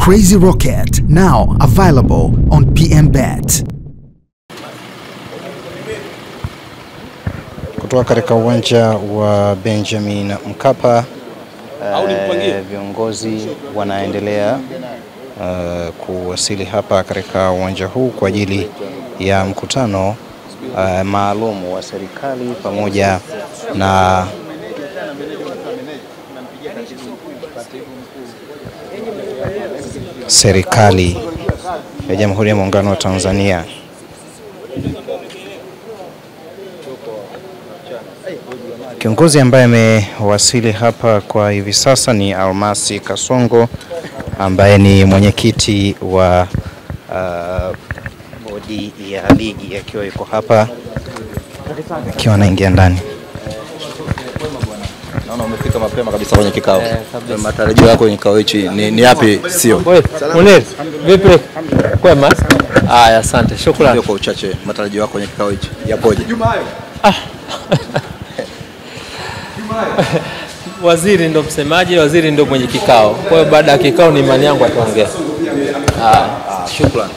Crazy Rocket, now available on PMBet. Kutoka katika uwanja wa Benjamin Mkapa, viongozi wanaendelea kuwasili hapa katika uwanja huu kwa ajili ya mkutano maalum wa serikali pamoja na serikali ya Jamhuri ya Muungano wa Tanzania. Kiongozi ambaye amewasili hapa kwa hivi sasa ni Almasi Kasongo, ambaye ni mwenyekiti wa bodi ya ligi, akiwa yuko hapa akiwa anaingia ndani. Naona umefika mapema kabisa kwenye kikao. Matarajio yako kwenye kikao hichi ni yapi? Sio Munir, vipi? Kwema? Haya, asante. Shukrani. Kwa uchache, matarajio yako kwenye kikao hichi yapoje? Waziri ndo msemaji, waziri ndo mwenye kikao. Kwa hiyo baada ya kikao ni imani yangu ataongea. Shukrani.